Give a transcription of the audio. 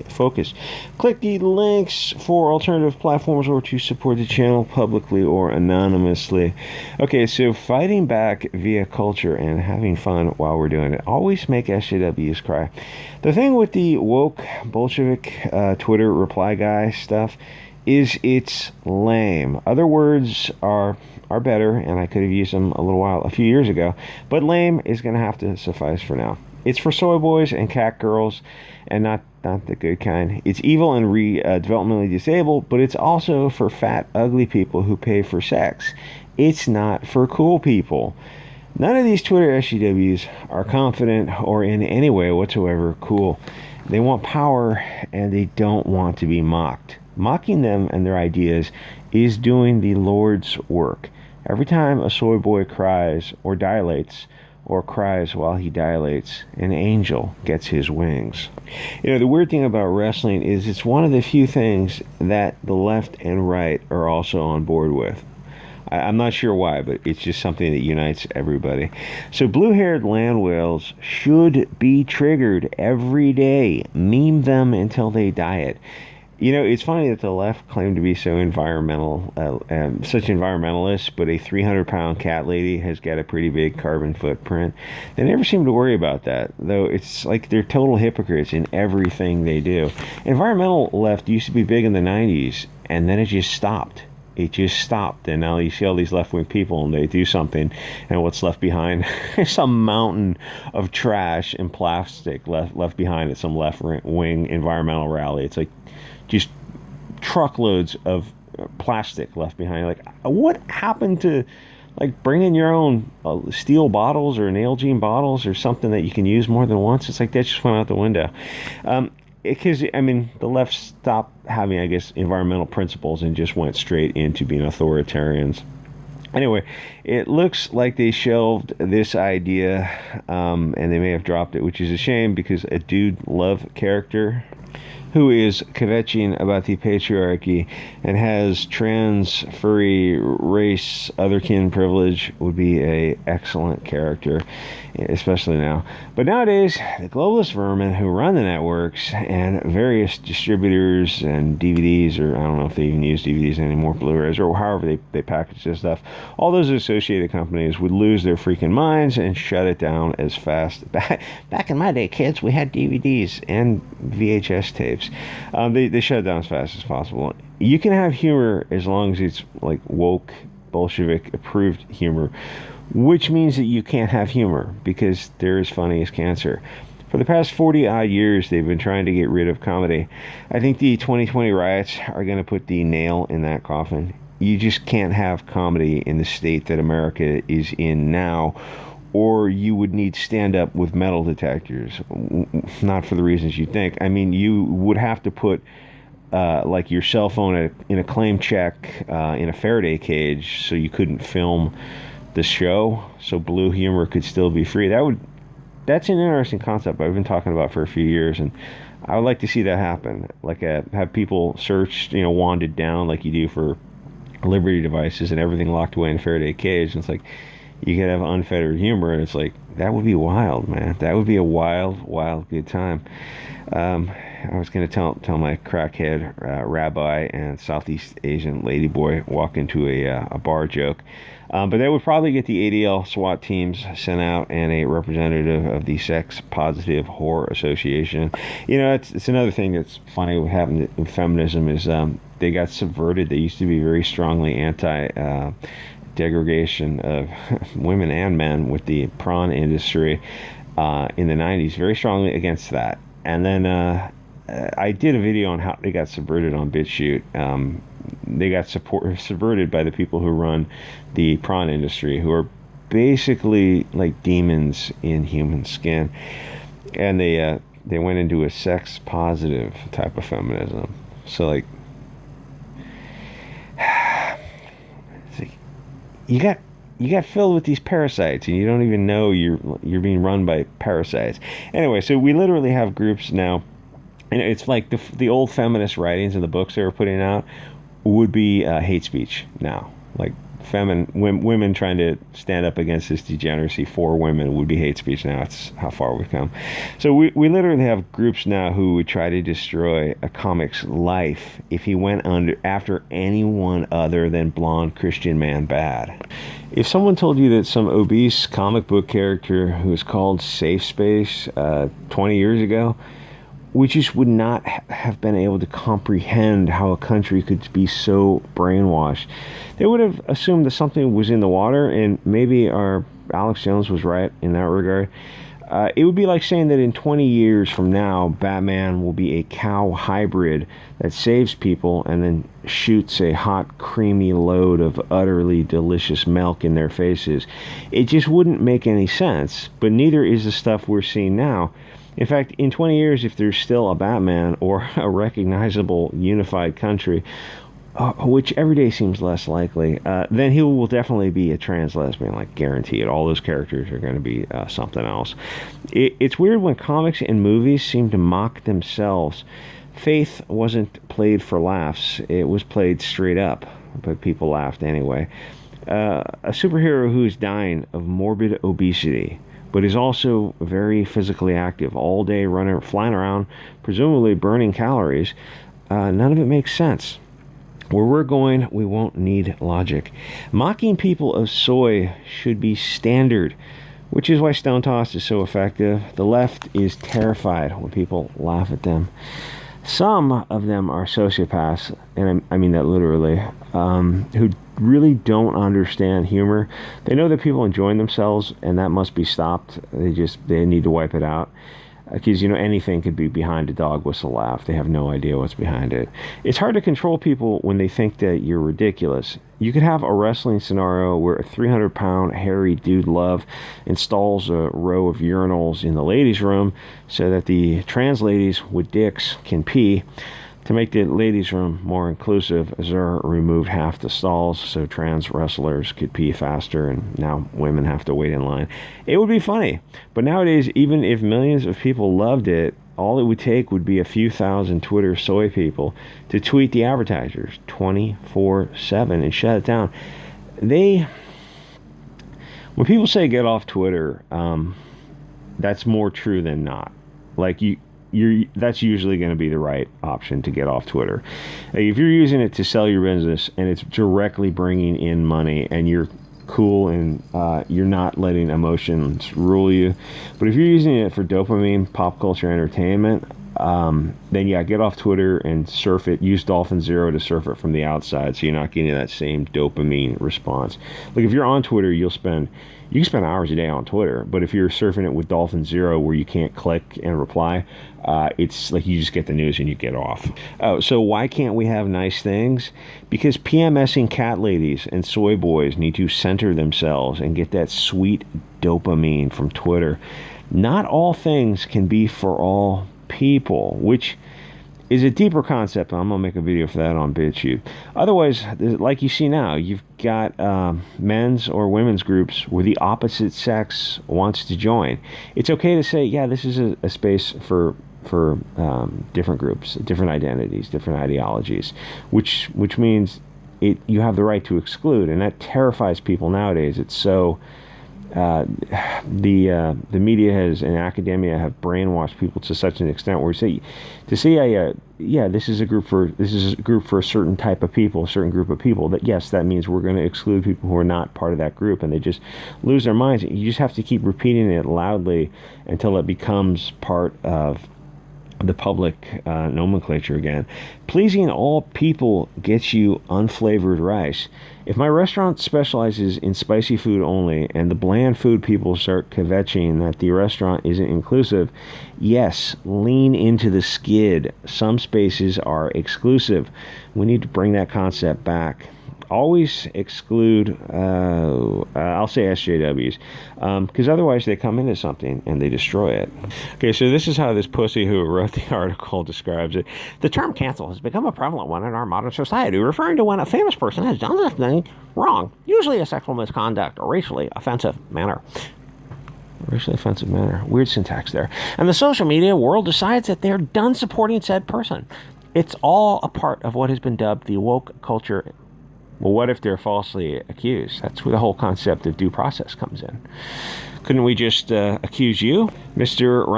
focused. Click the links for alternative platforms or to support the channel publicly or anonymously. Okay, so fighting back via culture and having fun while we're doing it. Always make SJWs cry. The thing with the woke Bolshevik Twitter reply guy stuff is it's lame. Other words are better, and I could have used them a few years ago, but lame is going to have to suffice for now. It's for soy boys and cat girls, and not the good kind. It's evil and developmentally disabled, but it's also for fat, ugly people who pay for sex. It's not for cool people. None of these Twitter SJWs are confident or in any way whatsoever cool. They want power, and they don't want to be mocked. Mocking them and their ideas is doing the Lord's work. Every time a soy boy cries or dilates, or cries while he dilates, an angel gets his wings. You know, the weird thing about wrestling is it's one of the few things that the left and right are also on board with. I'm not sure why, but it's just something that unites everybody. So blue-haired land whales should be triggered every day. Meme them until they diet. You know, it's funny that the left claim to be so environmental, such environmentalists, but a 300-pound cat lady has got a pretty big carbon footprint. They never seem to worry about that, though it's like they're total hypocrites in everything they do. Environmental left used to be big in the 90s, and then it just stopped. It just stopped, and now you see all these left-wing people, and they do something, and what's left behind is some mountain of trash and plastic left behind at some left-wing environmental rally. It's like just truckloads of plastic left behind. Like, what happened to like bringing your own steel bottles or Nalgene bottles or something that you can use more than once? It's like that just went out the window. Because, I mean, the left stopped having, I guess, environmental principles and just went straight into being authoritarians. Anyway, it looks like they shelved this idea, and they may have dropped it, which is a shame because a dude love character who is kvetching about the patriarchy and has trans, furry, race, otherkin privilege would be a excellent character, especially now. But nowadays, the globalist vermin who run the networks and various distributors and DVDs, or I don't know if they even use DVDs anymore, Blu-rays, or however they package this stuff, all those associated companies would lose their freaking minds and shut it down as fast. Back in my day, kids, we had DVDs and VHS tapes. They shut it down as fast as possible. You can have humor as long as it's like woke, Bolshevik approved humor, which means that you can't have humor because they're as funny as cancer. For the past 40 odd years, they've been trying to get rid of comedy. I think the 2020 riots are going to put the nail in that coffin. You just can't have comedy in the state that America is in now, or you would need stand-up with metal detectors. Not for the reasons you think. I mean, you would have to put like your cell phone in a claim check in a Faraday cage so you couldn't film the show, so blue humor could still be free. That's an interesting concept I've been talking about for a few years, and I would like to see that happen. Like have people searched, wanded down like you do for Liberty devices and everything locked away in a Faraday cage, and it's like you could have unfettered humor, and it's like, that would be wild, man. That would be a wild, wild good time. I was going to tell my crackhead rabbi and Southeast Asian ladyboy walk into a bar joke. But that would probably get the ADL SWAT teams sent out and a representative of the Sex Positive Whore Association. It's another thing that's funny what happened with feminism is they got subverted. They used to be very strongly anti degradation of women and men with the prawn industry in the 90s, very strongly against that. And then I did a video on how they got subverted on BitChute. They got subverted by the people who run the prawn industry, who are basically like demons in human skin. And they went into a sex positive type of feminism. So like, you got filled with these parasites, and you don't even know you're being run by parasites. Anyway, so we literally have groups now, and it's like the old feminist writings and the books they were putting out would be hate speech now. Like women trying to stand up against this degeneracy for women would be hate speech now. It's how far we've come. So we literally have groups now who would try to destroy a comic's life if he went after anyone other than blonde Christian man bad. If someone told you that some obese comic book character who was called Safe Space 20 years ago, we just would not have been able to comprehend how a country could be so brainwashed. They would have assumed that something was in the water, and maybe our Alex Jones was right in that regard. It would be like saying that in 20 years from now, Batman will be a cow hybrid that saves people and then shoots a hot, creamy load of utterly delicious milk in their faces. It just wouldn't make any sense, but neither is the stuff we're seeing now. In fact, in 20 years, if there's still a Batman or a recognizable unified country, which every day seems less likely, then he will definitely be a trans lesbian, like guaranteed. All those characters are going to be something else. It's weird when comics and movies seem to mock themselves. Faith wasn't played for laughs. It was played straight up, but people laughed anyway. A superhero who's dying of morbid obesity, but is also very physically active, all day flying around, presumably burning calories. None of it makes sense. Where we're going, we won't need logic. Mocking people of soy should be standard, which is why Stone Toss is so effective. The left is terrified when people laugh at them. Some of them are sociopaths, and I mean that literally, who really don't understand humor. They know that people enjoying themselves, and that must be stopped. They need to wipe it out. Because, anything could be behind a dog whistle laugh. They have no idea what's behind it. It's hard to control people when they think that you're ridiculous. You could have a wrestling scenario where a 300-pound hairy dude love installs a row of urinals in the ladies' room so that the trans ladies with dicks can pee. To make the ladies' room more inclusive, Azur removed half the stalls so trans wrestlers could pee faster, and now women have to wait in line. It would be funny, but nowadays, even if millions of people loved it, all it would take would be a few thousand Twitter soy people to tweet the advertisers 24/7 and shut it down. When people say get off Twitter, that's more true than not. Like that's usually going to be the right option to get off Twitter. If you're using it to sell your business and it's directly bringing in money and you're cool and you're not letting emotions rule you, but if you're using it for dopamine, pop culture, entertainment, then yeah, get off Twitter and surf it. Use Dolphin Zero to surf it from the outside so you're not getting that same dopamine response. Like if you're on Twitter, you can spend hours a day on Twitter, but if you're surfing it with Dolphin Zero where you can't click and reply, it's like you just get the news and you get off. Oh, so why can't we have nice things? Because PMSing cat ladies and soy boys need to center themselves and get that sweet dopamine from Twitter. Not all things can be for all people, which is a deeper concept. I'm going to make a video for that on BitChute. Otherwise, like you see now, you've got men's or women's groups where the opposite sex wants to join. It's okay to say, yeah, this is a space for different groups, different identities, different ideologies, which means you have the right to exclude, and that terrifies people nowadays. It's so... the media has and academia have brainwashed people to such an extent where this is a group for a certain type of people, a certain group of people, that means we're going to exclude people who are not part of that group, and they just lose their minds. You just have to keep repeating it loudly until it becomes part of the public nomenclature again. Pleasing all people gets you unflavored rice. If my restaurant specializes in spicy food only and the bland food people start kvetching that the restaurant isn't inclusive, yes, lean into the skid. Some spaces are exclusive. We need to bring that concept back. Always exclude, I'll say SJWs, because otherwise they come into something and they destroy it. Okay, so this is how this pussy who wrote the article describes it. The term cancel has become a prevalent one in our modern society, referring to when a famous person has done something wrong, usually a sexual misconduct or racially offensive manner. Weird syntax there. And the social media world decides that they're done supporting said person. It's all a part of what has been dubbed the woke culture Well, what if they're falsely accused? That's where the whole concept of due process comes in. Couldn't we just accuse you, Mr.